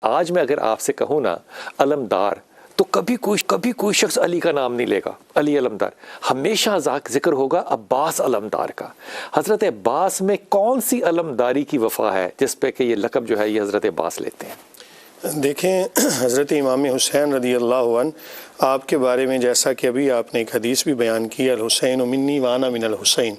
آج میں اگر آپ سے کہوں نا علمدار، تو کبھی کوئی شخص علی کا نام نہیں لے گا، علی علمدار، ہمیشہ ذکر ہوگا عباس علمدار کا۔ حضرت عباس میں کون سی علمداری کی وفا ہے جس پہ کہ یہ لقب جو ہے یہ حضرت عباس لیتے ہیں؟ دیکھیں، حضرت امام حسین رضی اللہ عنہ آپ کے بارے میں جیسا کہ ابھی آپ نے ایک حدیث بھی بیان کی، الحسین منی وانا من الحسین،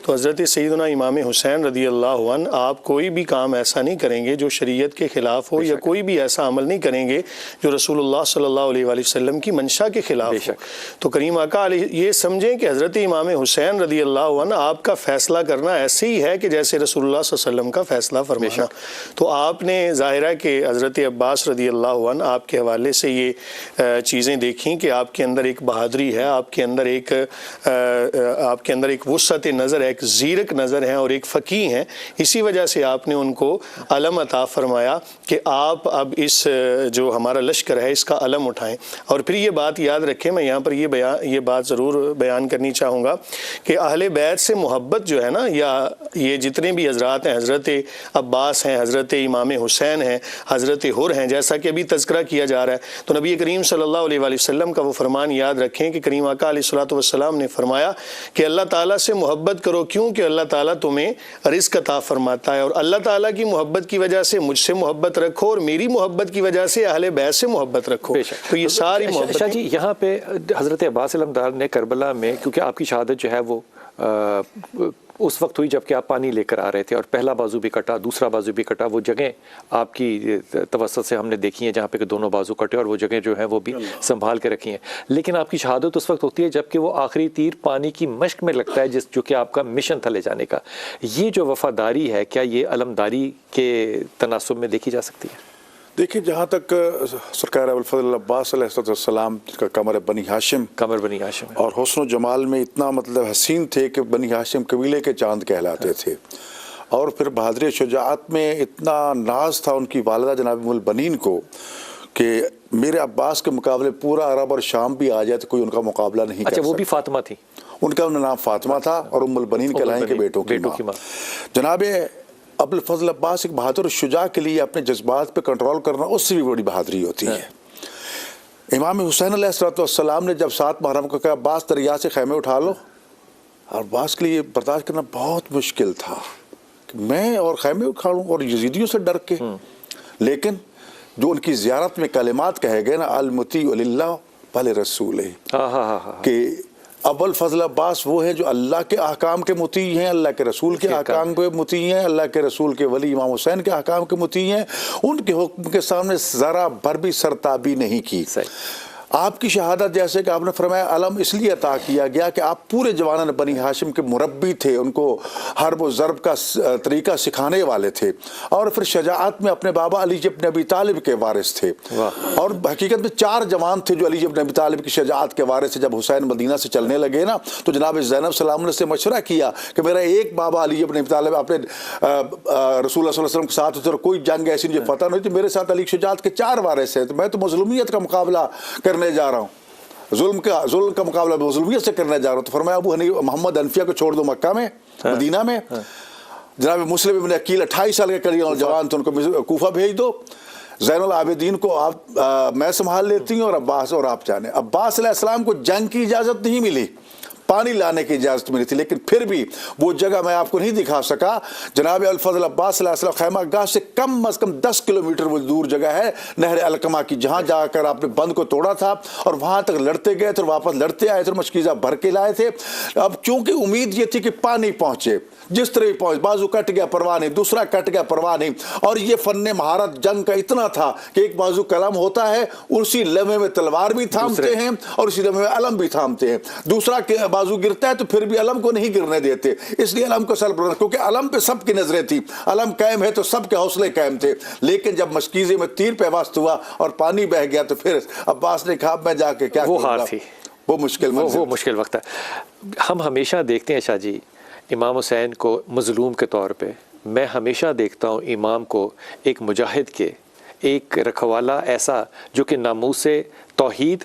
تو حضرت سیدنا امام حسین رضی اللہ عنہ آپ کوئی بھی کام ایسا نہیں کریں گے جو شریعت کے خلاف ہو، یا کوئی بھی ایسا عمل نہیں کریں گے جو رسول اللہ صلی اللہ علیہ وآلہ وسلم کی منشا کے خلاف ہو۔ تو کریم آقا علیہ یہ سمجھیں کہ حضرت امام حسین رضی اللہ عنہ آپ کا فیصلہ کرنا ایسے ہی ہے کہ جیسے رسول اللہ صلی اللہ علیہ وسلم کا فیصلہ فرمانا۔ تو آپ نے ظاہر ہے کہ حضرت عباس رضی اللہ عنہ آپ کے حوالے سے یہ چیزیں دیکھی کہ آپ کے اندر ایک بہادری ہے، آپ کے اندر ایک وسعت نظر ہے، ایک زیرک نظر ہے اور ایک فقیہ ہیں۔ اسی وجہ سے آپ نے ان کو علم عطا فرمایا کہ آپ اب اس جو ہمارا لشکر ہے اس کا علم اٹھائیں۔ اور پھر یہ بات یاد رکھیں، میں یہاں پر یہ بات ضرور بیان کرنی چاہوں گا کہ اہل بیت سے محبت جو ہے نا، یا یہ جتنے بھی حضرات ہیں، حضرت عباس ہیں، حضرت امام حسین ہیں، حضرت حر ہیں، جیسا کہ ابھی تذکرہ کیا جا رہا ہے، تو نبی کریم صلی اللہ علیہ وآلہ وسلم کا وہ فرمان یاد رکھیں کہ کریم آقا علیہ الصلوۃ والسلام نے فرمایا کہ اللہ تعالیٰ سے محبت کرو، کیوں کہ اللہ تعالیٰ تمہیں رزق عطا فرماتا ہے، اور اللہ تعالیٰ کی محبت کی وجہ سے مجھ سے محبت رکھو، اور میری محبت کی وجہ سے اہل بیت سے محبت رکھو۔ تو یہ ساری محبت شاہ جی، یہاں پہ حضرت عباس علمدار نے کربلا میں، کیونکہ آپ کی شہادت جو ہے وہ اس وقت ہوئی جب کہ آپ پانی لے کر آ رہے تھے، اور پہلا بازو بھی کٹا، دوسرا بازو بھی کٹا، وہ جگہیں آپ کی توسط سے ہم نے دیکھی ہیں جہاں پہ کہ دونوں بازو کٹے، اور وہ جگہیں جو ہیں وہ بھی سنبھال کے رکھی ہیں۔ لیکن آپ کی شہادت اس وقت ہوتی ہے جب کہ وہ آخری تیر پانی کی مشق میں لگتا ہے، جو کہ آپ کا مشن تھا لے جانے کا۔ یہ جو وفاداری ہے، کیا یہ علمداری کے تناسب میں دیکھی جا سکتی ہے؟ دیکھیں، جہاں تک سرکار ابوالفضل عباس علیہ السلام کا قمر بنی ہاشم اور حسن و جمال میں اتنا حسین تھے کہ بنی ہاشم قبیلے کے چاند کہلاتے تھے، اور پھر بہادری شجاعت میں اتنا ناز تھا ان کی والدہ جناب ام البنین کو کہ میرے عباس کے مقابلے پورا عرب اور شام بھی آ جائے تو کوئی ان کا مقابلہ نہیں کر سکتا۔ اچھا، وہ بھی فاطمہ تھی؟ ان کا نام فاطمہ تھا، اور ام البنین کہلائیں کے بیٹوں کی ماں۔ جناب ابوالفضل عباس ایک بہادر شجاع کے لیے اپنے جذبات پہ کنٹرول کرنا اس سے بھی بڑی بہادری ہوتی ہے۔ امام حسین علیہ السلام نے جب 7 محرم کو کہا عباس دریا سے خیمے اٹھا لو، اور عباس کے لیے برداشت کرنا بہت مشکل تھا کہ میں اور خیمے اٹھاؤں اور یزیدیوں سے ڈر کے، لیکن جو ان کی زیارت میں کلمات کہے گئے نا، المطیع للہ ولرسولہ، کہ ابوالفضل عباس وہ ہیں جو اللہ کے احکام کے مطیع ہیں، اللہ کے رسول کے احکام کے مطیع ہیں، اللہ کے رسول کے ولی امام حسین کے احکام کے مطیع ہیں، ان کے حکم کے سامنے ذرا بھر بھی سرتابی نہیں کی۔ آپ کی شہادت جیسے کہ آپ نے فرمایا علم اس لیے عطا کیا گیا کہ آپ پورے جوانان بنی ہاشم کے مربی تھے، ان کو حرب و ضرب کا طریقہ سکھانے والے تھے، اور پھر شجاعت میں اپنے بابا علی ابن ابی طالب کے وارث تھے، اور حقیقت میں 4 جوان تھے جو علی ابن ابی طالب کی شجاعت کے وارث تھے۔ جب حسین مدینہ سے چلنے لگے نا تو جناب زینب سلام سے مشورہ کیا کہ میرا ایک بابا علی ابن ابی طالب اپنے رسول اللہ صلی اللہ علیہ وسلم کے ساتھ، اور کوئی جنگ ایسی مجھے فتح نہیں تھی، میرے ساتھ علی شجاعت کے 4 وارث ہیں، تو میں تو مظلومیت کا مقابلہ کرنے جا رہا ہوں، ظلم کا مقابلہ مظلومیت سے کرنے جا رہا ہوں۔ تو فرمایا ابو حنیفہ محمد حنفیہ کو چھوڑ دو مکہ میں، مدینہ میں۔ جناب مسلم ابن عقیل 28 سال کے قریب جوان تھے، ان کو کوفہ بھیج دو، زین العابدین کو آپ میں سنبھال لیتی ہوں، اور عباس اور آپ جانے۔ عباس علیہ السلام کو جنگ کی اجازت نہیں ملی، پانی لانے کی اجازت ملی تھی، لیکن پھر بھی وہ جگہ میں آپ کو نہیں دکھا سکا۔ جناب الفضل عباس علیہ السلام خیمہ گاہ سے کم از کم 10 کلومیٹر وہ دور جگہ ہے نہر علقمہ کی، جہاں جا کر آپ نے بند کو توڑا تھا، اور وہاں تک لڑتے گئے تھے، اور واپس لڑتے آئے تھے، اور مشکیزہ بھر کے لائے تھے۔ اب چونکہ امید یہ تھی کہ پانی پہنچے، جس طرح پہنچ، بازو کٹ گیا پرواہ نہیں، دوسرا کٹ گیا پرواہ نہیں، اور یہ فن مہارت جنگ کا اتنا تھا کہ ایک بازو قلم ہوتا ہے، اسی لمحے میں تلوار بھی تھامتے ہیں اور اسی لمحے میں علم بھی تھامتے ہیں، دوسرا بازو گرتا ہے تو پھر بھی علم کو نہیں گرنے دیتے، اس لیے علم کو سر پر، کیونکہ علم پہ سب کی نظریں تھی، علم قائم ہے تو سب کے حوصلے قائم تھے۔ لیکن جب مشکیزے میں تیر پیوست ہوا اور پانی بہہ گیا تو پھر عباس نے کہا میں جا کے کیا کروں گا، وہ ہار تھی، وہ مشکل وقت ہے۔ ہم ہمیشہ دیکھتے ہیں شاہ جی امام حسین کو مظلوم کے طور پہ، میں ہمیشہ دیکھتا ہوں امام کو ایک مجاہد کے، ایک رکھوالا ایسا جو کہ ناموس توحید،